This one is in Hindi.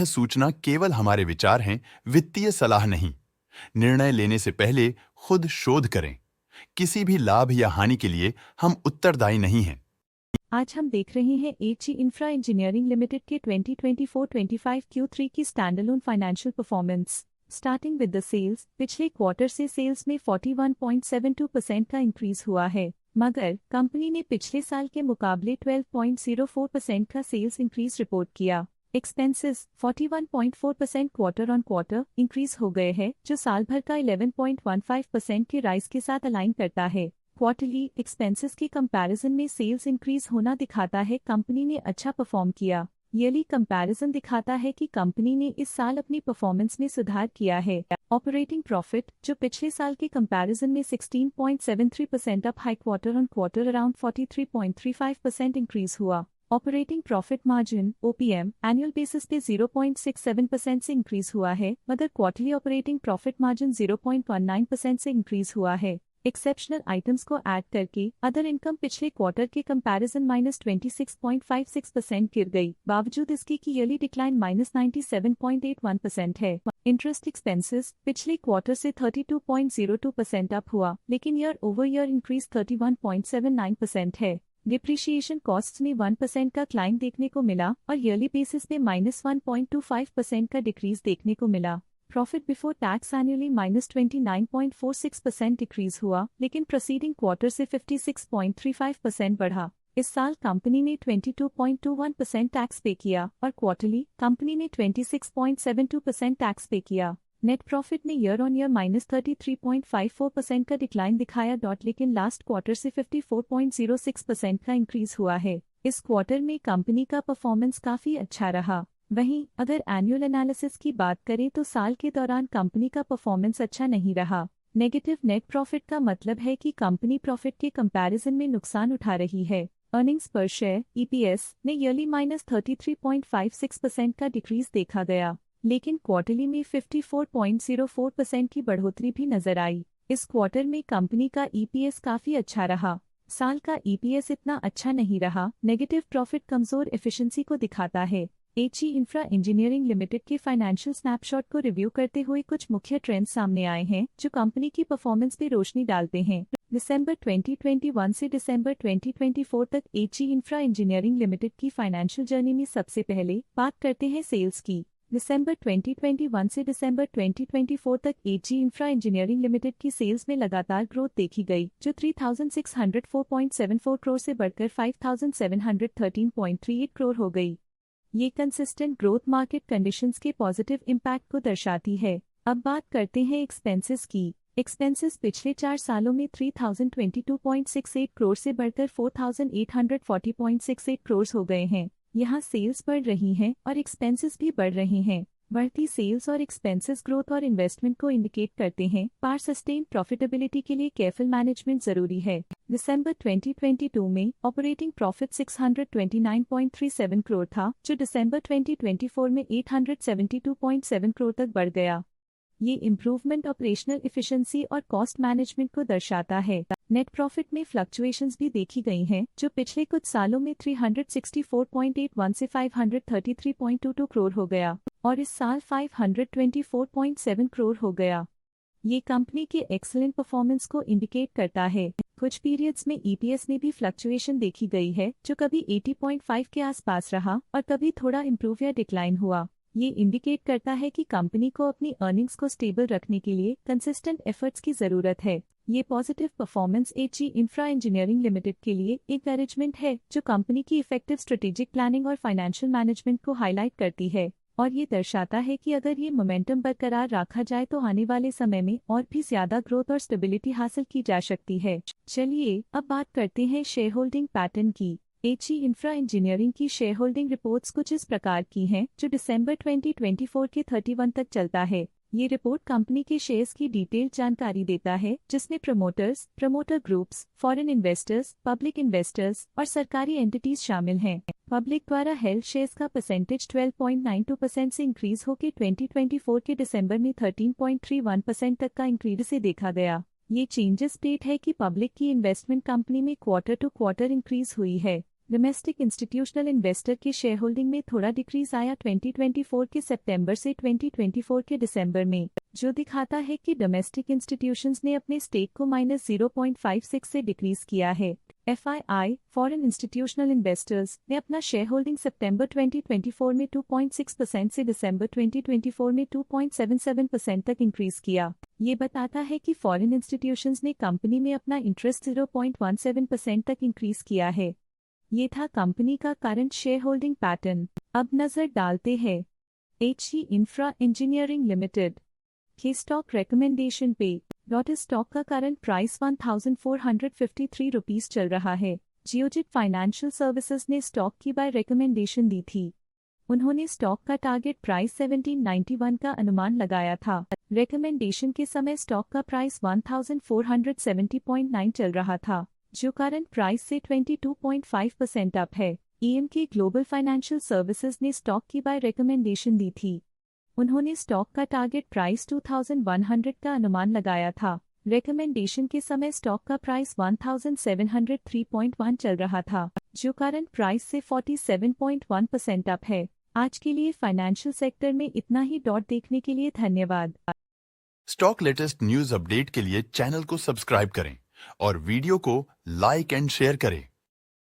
सूचना केवल हमारे विचार हैं, वित्तीय सलाह नहीं। निर्णय लेने से पहले खुद शोध करें। किसी भी लाभ या हानि के लिए हम उत्तरदायी नहीं हैं। आज हम देख रहे हैं एची इंफ्रा इंजीनियरिंग लिमिटेड के 2024-25 Q3 की standalone financial performance. Starting with the sales, पिछले क्वार्टर से सेल्स में 41.72% का इंक्रीज हुआ है, मगर कंपनी ने पिछले साल के मुकाबले 12.04% का सेल्स इंक्रीज रिपोर्ट किया। Expenses 41.4% quarter on quarter increase हो गए हैं, जो साल भर का 11.15% के राइज के साथ अलाइन करता है। क्वार्टरली एक्सपेंसेस के कंपैरिजन में सेल्स इंक्रीज होना दिखाता है कंपनी ने अच्छा परफॉर्म किया। ईयरली कंपैरिजन दिखाता है कि कंपनी ने इस साल अपनी परफॉर्मेंस में सुधार किया है। ऑपरेटिंग प्रॉफिट, जो पिछले साल के कंपैरिजन में 16.73% up high quarter on quarter around 43.35% increase हुआ। Operating profit margin OPM annual basis पे 0.67% से इंक्रीज हुआ है, मगर क्वार्टरली ऑपरेटिंग प्रॉफिट मार्जिन 0.19% से इंक्रीज हुआ है। एक्सेप्शनल आइटम्स को ऐड करके अदर इनकम पिछले क्वार्टर के कंपैरिजन -26.56% गिर गई, बावजूद इसके कि ईयरली डिक्लाइन -97.81% है। इंटरेस्ट एक्सपेंसेस पिछले क्वार्टर से 32.02% अप हुआ, लेकिन ईयर ओवर ईयर इंक्रीज 31.79% है। डिप्रिशिएशन कॉस्ट्स में 1% का क्लाइम देखने को मिला और ईयरली बेसिस पे -1.25% का डिक्रीज देखने को मिला। Profit before tax annually -29.46% decrease हुआ, लेकिन प्रोसीडिंग क्वार्टर से 56.35% बढ़ा। इस साल कंपनी ने 22.21% टैक्स पे किया और क्वार्टरली कंपनी ने 26.72% टैक्स पे किया। नेट प्रॉफिट ने ईयर ऑन ईयर -33.54% का डिक्लाइन दिखाया, लेकिन लास्ट क्वार्टर से 54.06% का इंक्रीज हुआ है। इस क्वार्टर में कंपनी का परफॉर्मेंस काफी अच्छा रहा। वहीं अगर एनुअल एनालिसिस की बात करें तो साल के दौरान कंपनी का परफॉर्मेंस अच्छा नहीं रहा। नेगेटिव नेट प्रॉफिट का मतलब है कि कंपनी प्रॉफिट के कंपैरिजन में नुकसान उठा रही है। अर्निंग्स पर शेयर EPS ने ईयरली -33.56% का डिक्रीज देखा गया, लेकिन क्वार्टरली में 54.04% की बढ़ोतरी भी नजर आई। इस क्वार्टर में कंपनी का EPS काफी अच्छा रहा। साल का EPS इतना अच्छा नहीं रहा। नेगेटिव प्रॉफिट कमजोर एफिशिएंसी को दिखाता है। एची इंफ्रा इंजीनियरिंग लिमिटेड के फाइनेंशियल स्नैपशॉट को रिव्यू करते हुए कुछ मुख्य ट्रेंड्स सामने आए हैं, जो कंपनी की परफॉर्मेंस पे रोशनी डालते हैं। दिसंबर 2021 से दिसंबर 2024 तक एची इंफ्रा इंजीनियरिंग लिमिटेड की फाइनेंशियल जर्नी में सबसे पहले बात करते हैं सेल्स की। दिसंबर 2021 से दिसंबर 2024 तक एची इंफ्रा इंजीनियरिंग लिमिटेड की सेल्स में लगातार ग्रोथ देखी गई, जो 3604.74 करोड़ से बढ़कर 5713.38 करोड़ हो गई। ये कंसिस्टेंट ग्रोथ मार्केट कंडीशंस के पॉजिटिव इम्पैक्ट को दर्शाती है। अब बात करते हैं एक्सपेंसेस की। एक्सपेंसेस पिछले 4 सालों में 3022.68 करोड़ से बढ़कर 4840.68 करोड़ हो गए हैं। यहाँ सेल्स बढ़ रही हैं और एक्सपेंसेस भी बढ़ रहे हैं। बढ़ती सेल्स और एक्सपेंसेस ग्रोथ और इन्वेस्टमेंट को इंडिकेट करते हैं, पर सस्टेन प्रॉफिटेबिलिटी के लिए केयरफुल मैनेजमेंट जरूरी है। दिसंबर 2022 में ऑपरेटिंग प्रॉफिट 629.37 करोड़ था, जो दिसंबर 2024 में 872.7 करोड़ तक बढ़ गया। ये इम्प्रूवमेंट ऑपरेशनल एफिशिएंसी और कॉस्ट मैनेजमेंट को दर्शाता है। नेट प्रॉफिट में फ्लक्चुएशंस भी देखी गई हैं, जो पिछले कुछ सालों में 364.81 से 533.22 करोड़ हो गया और इस साल 524.7 करोड़ हो गया। ये कंपनी के एक्सीलेंट परफॉर्मेंस को इंडिकेट करता है। कुछ पीरियड्स में EPS में भी फ्लक्चुएशन देखी गई है, जो कभी 80.5 के आसपास रहा और कभी थोड़ा इम्प्रूव या डिक्लाइन हुआ। ये इंडिकेट करता है कि कंपनी को अपनी अर्निंग्स को स्टेबल रखने के लिए कंसिस्टेंट एफर्ट्स की जरूरत है। ये positive performance Aichi infra engineering limited के लिए एनकरेजमेंट है, जो कंपनी की इफेक्टिव स्ट्रेटेजिक प्लानिंग और फाइनेंशियल मैनेजमेंट को हाईलाइट करती है और ये दर्शाता है कि अगर ये मोमेंटम बरकरार रखा जाए तो आने वाले समय में और भी ज्यादा ग्रोथ और स्टेबिलिटी हासिल की जा सकती है। चलिए अब बात करते हैं शेयर होल्डिंग पैटर्न की। एची इंफ्रा इंजीनियरिंग की शेयर होल्डिंग रिपोर्ट्स कुछ इस प्रकार की हैं, जो दिसंबर 2024 के 31 तक चलता है। ये रिपोर्ट कंपनी के शेयर्स की डिटेल्ड जानकारी देता है, जिसमें promoters, promoter groups, foreign investors, public investors और सरकारी एंटिटीज शामिल हैं। पब्लिक द्वारा हेल्ड शेयर्स का परसेंटेज 12.92% से इंक्रीज होकर 2024 के दिसंबर में 13.31% तक का इंक्रीज से देखा गया। ये चेंजेस स्टेट है कि पब्लिक की इन्वेस्टमेंट कंपनी में क्वार्टर टू क्वार्टर इंक्रीज हुई है। डोमेस्टिक इंस्टीट्यूशनल इन्वेस्टर के शेयर होल्डिंग में थोड़ा डिक्रीज आया 2024 के सितंबर से 2024 के दिसंबर में, जो दिखाता है कि डोमेस्टिक इंस्टीट्यूशंस ने अपने स्टेक को -0.56 से डिक्रीज किया है। FII फॉरेन इंस्टीट्यूशनल इन्वेस्टर्स ने अपना शेयर होल्डिंग सितंबर 2024 में 2.6% से दिसंबर 2024 में 2.77% तक इंक्रीज किया। ये बताता है कि फॉरेन इंस्टीट्यूशंस ने कंपनी में अपना इंटरेस्ट 0.17% तक इंक्रीज किया है। ये था कंपनी का करंट शेयर होल्डिंग पैटर्न। अब नजर डालते हैं HG इंफ्रा इंजीनियरिंग लिमिटेड के स्टॉक रिकमेंडेशन पे। स्टॉक का करंट प्राइस 1453 रुपीस चल रहा है। जियोजित फाइनेंशियल सर्विसेज ने स्टॉक की बाय रिकमेंडेशन दी थी। उन्होंने स्टॉक का टारगेट प्राइस 1791 का अनुमान लगाया था। रिकमेंडेशन के समय स्टॉक का प्राइस 1470.9 चल रहा था, जो करंट प्राइस से 22.5% अप है। EMK ग्लोबल फाइनेंशियल सर्विसेज ने स्टॉक की बाय रिकमेंडेशन दी थी। उन्होंने स्टॉक का टारगेट प्राइस 2100 का अनुमान लगाया था। रिकमेंडेशन के समय स्टॉक का प्राइस 1703.1 चल रहा था, जो करंट प्राइस से 47.1% अप है। आज के लिए फाइनेंशियल सेक्टर में इतना ही। देखने के लिए धन्यवाद। स्टॉक लेटेस्ट न्यूज अपडेट के लिए चैनल को सब्सक्राइब करें और वीडियो को लाइक एंड शेयर करें।